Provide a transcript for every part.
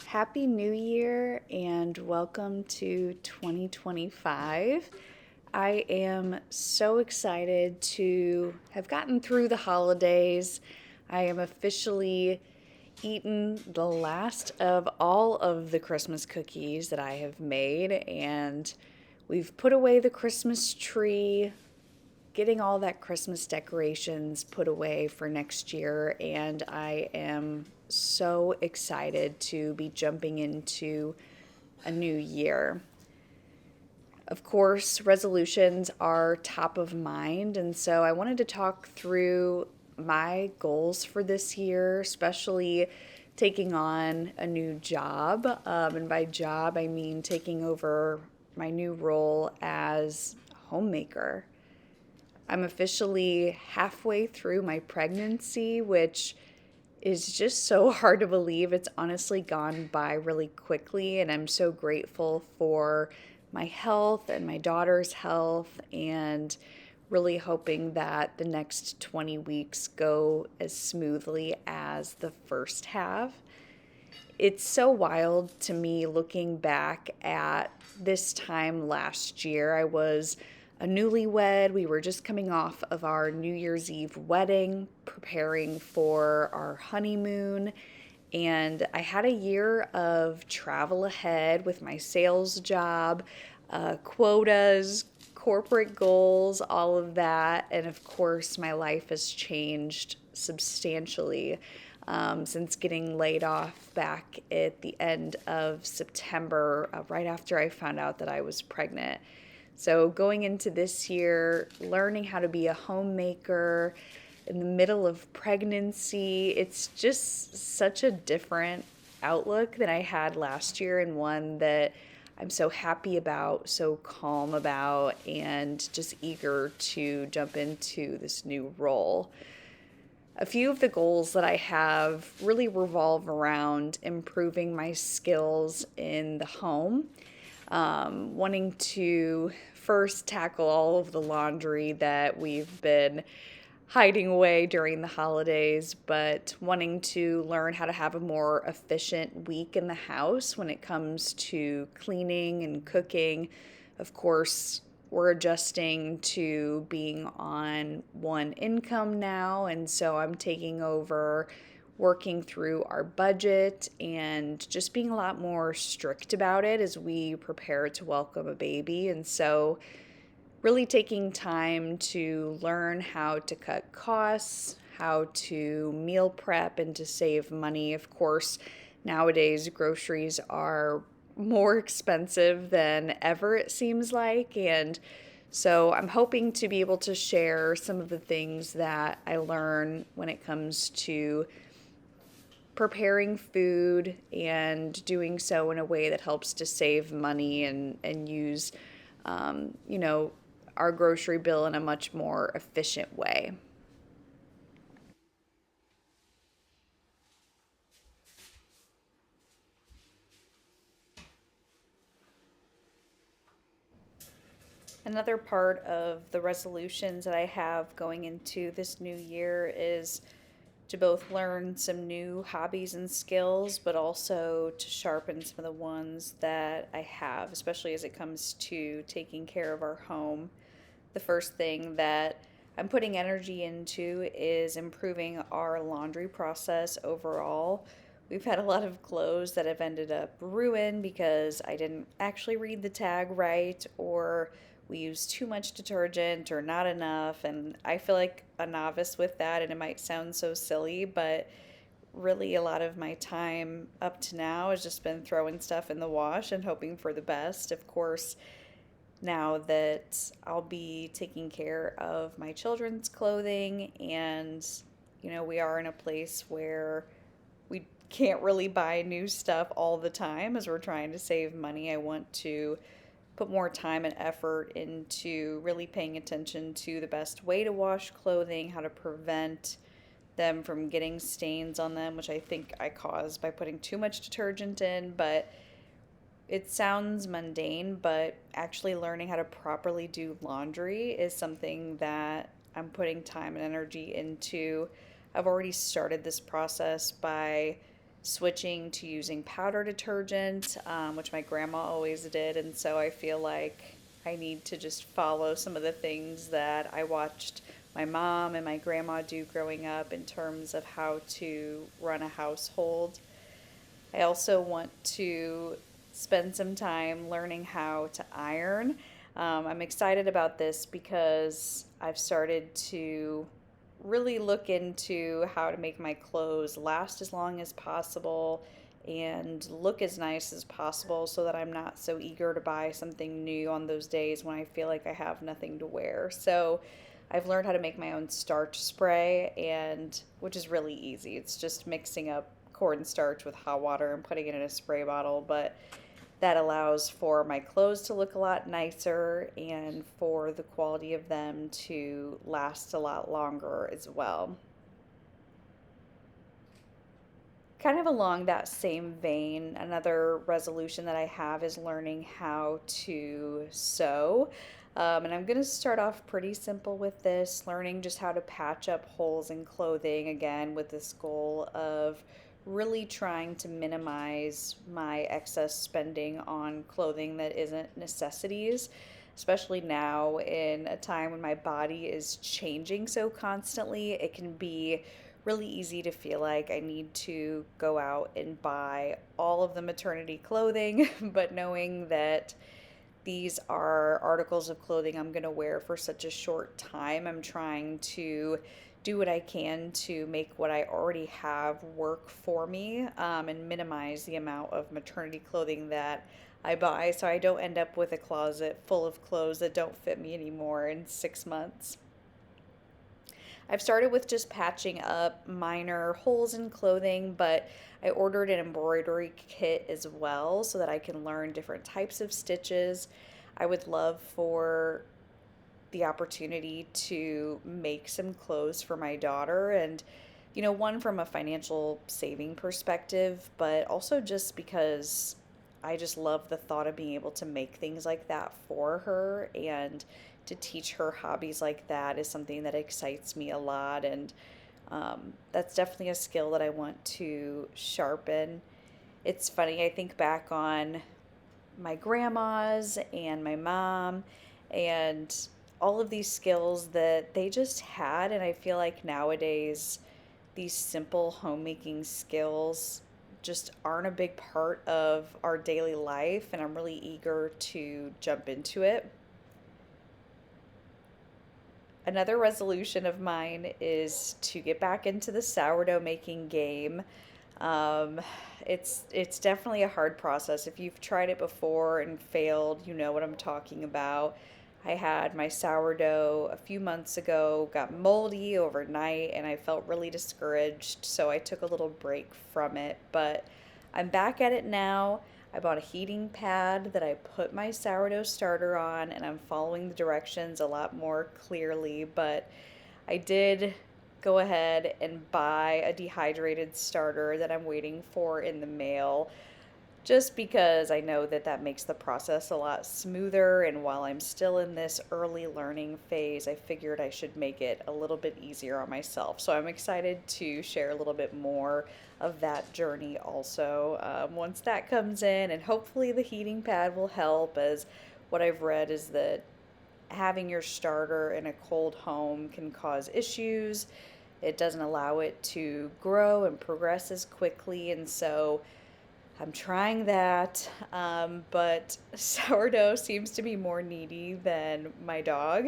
Happy New Year and welcome to 2025. I am so excited to have gotten through the holidays. I am officially eaten the last of all of the Christmas cookies that I have made, and we've put away the Christmas tree, getting all that Christmas decorations put away for next year, and I am so excited to be jumping into a new year. Of course, resolutions are top of mind, and so I wanted to talk through my goals for this year, especially taking on a new job. And by job, I mean taking over my new role as homemaker. I'm officially halfway through my pregnancy, which is just so hard to believe. It's honestly gone by really quickly, and I'm so grateful for my health and my daughter's health, and really hoping that the next 20 weeks go as smoothly as the first have. It's so wild to me looking back at this time last year. I was a newlywed. We were just coming off of our New Year's Eve wedding, preparing for our honeymoon. And I had a year of travel ahead with my sales job, quotas, corporate goals, all of that. And of course, my life has changed substantially since getting laid off back at the end of September, right after I found out that I was pregnant. So, going into this year, learning how to be a homemaker in the middle of pregnancy, it's just such a different outlook than I had last year, and one that I'm so happy about, so calm about, and just eager to jump into this new role. A few of the goals that I have really revolve around improving my skills in the home, wanting to first tackle all of the laundry that we've been hiding away during the holidays, but wanting to learn how to have a more efficient week in the house when it comes to cleaning and cooking. Of course, we're adjusting to being on one income now, and so I'm taking over working through our budget and just being a lot more strict about it as we prepare to welcome a baby. And so really taking time to learn how to cut costs, how to meal prep, and to save money. Of course, nowadays groceries are more expensive than ever, it seems like. And so I'm hoping to be able to share some of the things that I learn when it comes to preparing food and doing so in a way that helps to save money and use, you know, our grocery bill in a much more efficient way. Another part of the resolutions that I have going into this new year is to both learn some new hobbies and skills, but also to sharpen some of the ones that I have, especially as it comes to taking care of our home. The first thing that I'm putting energy into is improving our laundry process overall. We've had a lot of clothes that have ended up ruined because I didn't actually read the tag right, or we used too much detergent or not enough. And I feel like a novice with that, and it might sound so silly, but really a lot of my time up to now has just been throwing stuff in the wash and hoping for the best. Of course, now that I'll be taking care of my children's clothing, and we are in a place where we can't really buy new stuff all the time as we're trying to save money. I want to put more time and effort into really paying attention to the best way to wash clothing, how to prevent them from getting stains on them, which I think I caused by putting too much detergent in. But it sounds mundane, but actually learning how to properly do laundry is something that I'm putting time and energy into. I've already started this process by switching to using powder detergent, which my grandma always did. And so I feel like I need to just follow some of the things that I watched my mom and my grandma do growing up in terms of how to run a household. I also want to spend some time learning how to iron. I'm excited about this because I've started to really look into how to make my clothes last as long as possible and look as nice as possible so that I'm not so eager to buy something new on those days when I feel like I have nothing to wear. So I've learned how to make my own starch spray, and which is really easy. It's just mixing up cornstarch with hot water and putting it in a spray bottle, but that allows for my clothes to look a lot nicer and for the quality of them to last a lot longer as well. Kind of along that same vein, another resolution that I have is learning how to sew. And I'm going to start off pretty simple with this, learning just how to patch up holes in clothing, again, with this goal of really trying to minimize my excess spending on clothing that isn't necessities, especially now in a time when my body is changing so constantly. It can be really easy to feel like I need to go out and buy all of the maternity clothing, but knowing that these are articles of clothing I'm going to wear for such a short time, I'm trying to do what I can to make what I already have work for me, and minimize the amount of maternity clothing that I buy so I don't end up with a closet full of clothes that don't fit me anymore in 6 months. I've started with just patching up minor holes in clothing, but I ordered an embroidery kit as well so that I can learn different types of stitches. I would love for the opportunity to make some clothes for my daughter, and one from a financial saving perspective, but also just because I just love the thought of being able to make things like that for her, and to teach her hobbies like that is something that excites me a lot. And that's definitely a skill that I want to sharpen. It's funny, I think back on my grandmas and my mom and all of these skills that they just had, and I feel like nowadays these simple homemaking skills just aren't a big part of our daily life, and I'm really eager to jump into it. Another resolution of mine is to get back into the sourdough making game. Um, it's definitely a hard process. If you've tried it before and failed, you know what I'm talking about. I had my sourdough a few months ago, got moldy overnight, and I felt really discouraged, so I took a little break from it. But I'm back at it now. I bought a heating pad that I put my sourdough starter on, and I'm following the directions a lot more clearly. But I did go ahead and buy a dehydrated starter that I'm waiting for in the mail, just because I know that that makes the process a lot smoother. And while I'm still in this early learning phase, I figured I should make it a little bit easier on myself. So I'm excited to share a little bit more of that journey also, once that comes in. And hopefully, the heating pad will help, as what I've read is that having your starter in a cold home can cause issues. It doesn't allow it to grow and progress as quickly. And so I'm trying that, but sourdough seems to be more needy than my dog.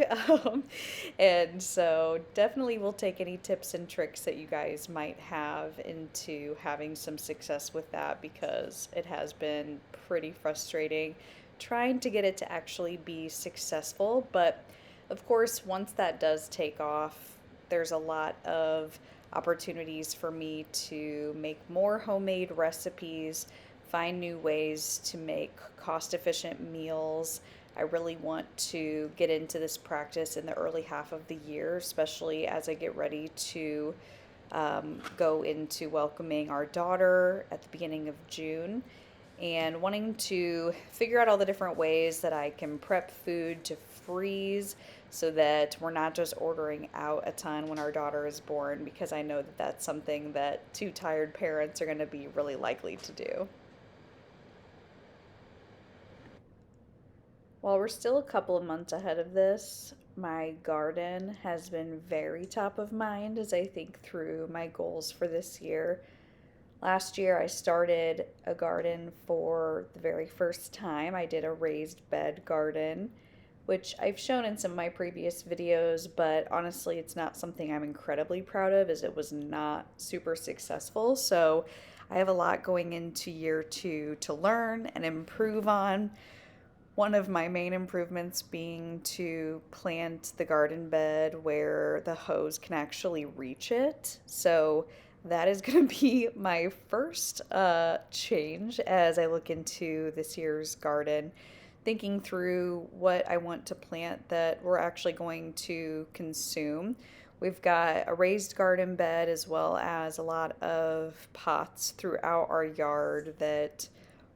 And so definitely will take any tips and tricks that you guys might have into having some success with that, because it has been pretty frustrating trying to get it to actually be successful. But of course, once that does take off, there's a lot of opportunities for me to make more homemade recipes, find new ways to make cost efficient meals. I really want to get into this practice in the early half of the year, especially as I get ready to go into welcoming our daughter at the beginning of June, and wanting to figure out all the different ways that I can prep food to freeze so that we're not just ordering out a ton when our daughter is born, because I know that that's something that two tired parents are going to be really likely to do. While we're still a couple of months ahead of this, my garden has been very top of mind as I think through my goals for this year. Last year, I started a garden for the very first time. I did a raised bed garden, which I've shown in some of my previous videos, but honestly, it's not something I'm incredibly proud of as it was not super successful. So I have a lot going into year two to learn and improve on. One of my main improvements being to plant the garden bed where the hose can actually reach it. So that is going to be my first change as I look into this year's garden, thinking through what I want to plant that we're actually going to consume. We've got a raised garden bed as well as a lot of pots throughout our yard that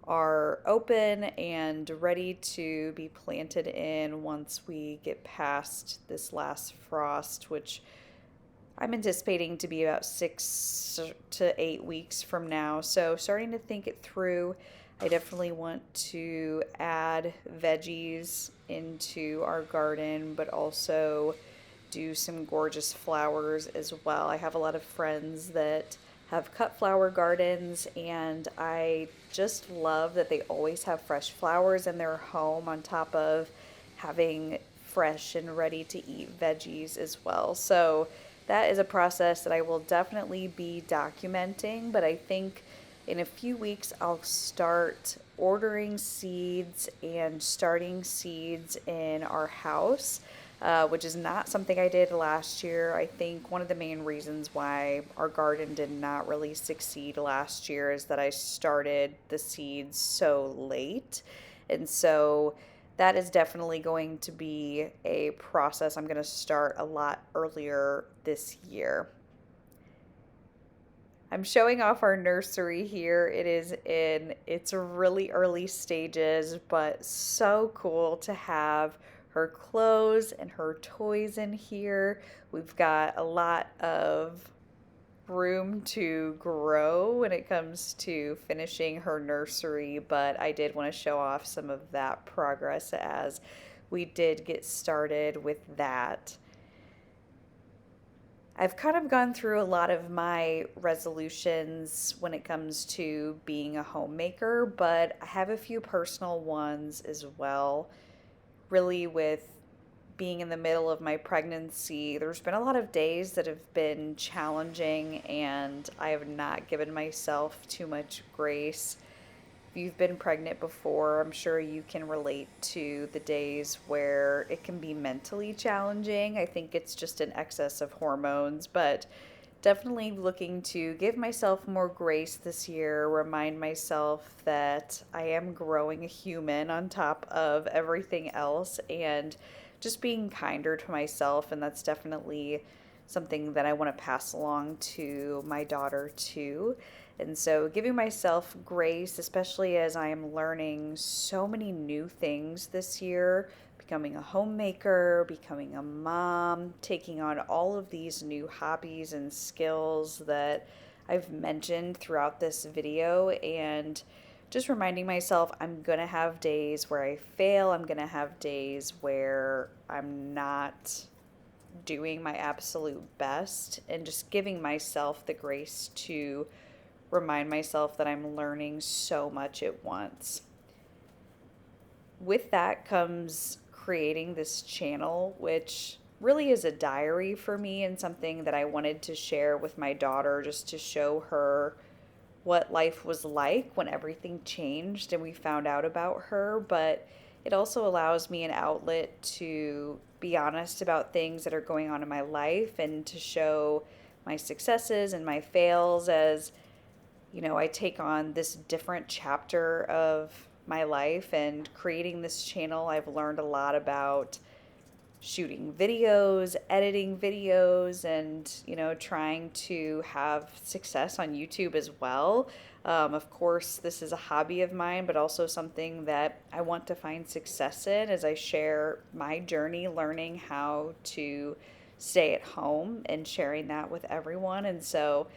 are open and ready to be planted in once we get past this last frost, which I'm anticipating to be about 6 to 8 weeks from now. So, starting to think it through, I definitely want to add veggies into our garden, but also do some gorgeous flowers as well. I have a lot of friends that have cut flower gardens, and I just love that they always have fresh flowers in their home on top of having fresh and ready to eat veggies as well. So that is a process that I will definitely be documenting, but I think in a few weeks I'll start ordering seeds and starting seeds in our house, which is not something I did last year. I think one of the main reasons why our garden did not really succeed last year is that I started the seeds so late. And so that is definitely going to be a process I'm going to start a lot earlier this year. I'm showing off our nursery here. It is in its really early stages, but so cool to have her clothes and her toys in here. We've got a lot of room to grow when it comes to finishing her nursery, but I did want to show off some of that progress as we did get started with that. I've kind of gone through a lot of my resolutions when it comes to being a homemaker, but I have a few personal ones as well. Really, with being in the middle of my pregnancy, there's been a lot of days that have been challenging, and I have not given myself too much grace. If you've been pregnant before, I'm sure you can relate to the days where it can be mentally challenging. I think it's just an excess of hormones, but definitely looking to give myself more grace this year, remind myself that I am growing a human on top of everything else, and just being kinder to myself. And that's definitely something that I want to pass along to my daughter too. And so giving myself grace, especially as I am learning so many new things this year, becoming a homemaker, becoming a mom, taking on all of these new hobbies and skills that I've mentioned throughout this video, and just reminding myself I'm going to have days where I fail. I'm going to have days where I'm not doing my absolute best, and just giving myself the grace to remind myself that I'm learning so much at once. With that comes creating this channel, which really is a diary for me and something that I wanted to share with my daughter just to show her what life was like when everything changed and we found out about her. But it also allows me an outlet to be honest about things that are going on in my life and to show my successes and my fails as, you know, I take on this different chapter of my life. And creating this channel, I've learned a lot about shooting videos, editing videos, and, trying to have success on YouTube as well. Of course, this is a hobby of mine, but also something that I want to find success in as I share my journey learning how to stay at home and sharing that with everyone. And so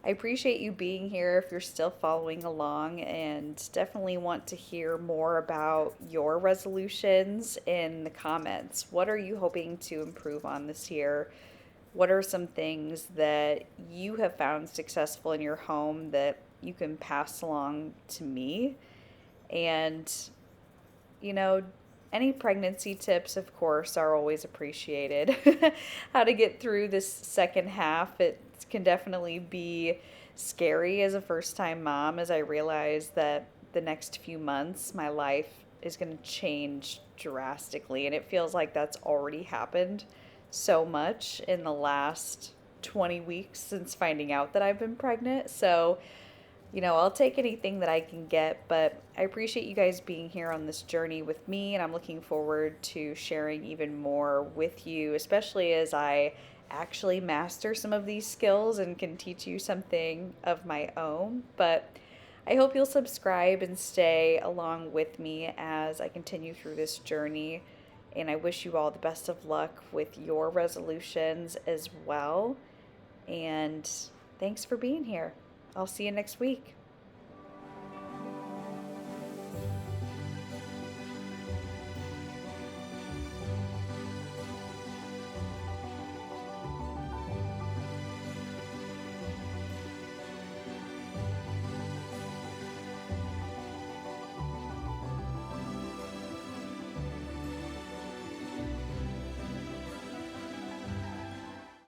I appreciate you being here if you're still following along, and definitely want to hear more about your resolutions in the comments. What are you hoping to improve on this year? What are some things that you have found successful in your home that you can pass along to me? And, you know, any pregnancy tips, of course, are always appreciated. How to get through this second half, it can definitely be scary as a first time mom, as I realize that the next few months, my life is going to change drastically. And it feels like that's already happened so much in the last 20 weeks since finding out that I've been pregnant. So, I'll take anything that I can get, but I appreciate you guys being here on this journey with me, and I'm looking forward to sharing even more with you, especially as I actually master some of these skills and can teach you something of my own. But I hope you'll subscribe and stay along with me as I continue through this journey. And I wish you all the best of luck with your resolutions as well. And thanks for being here. I'll see you next week.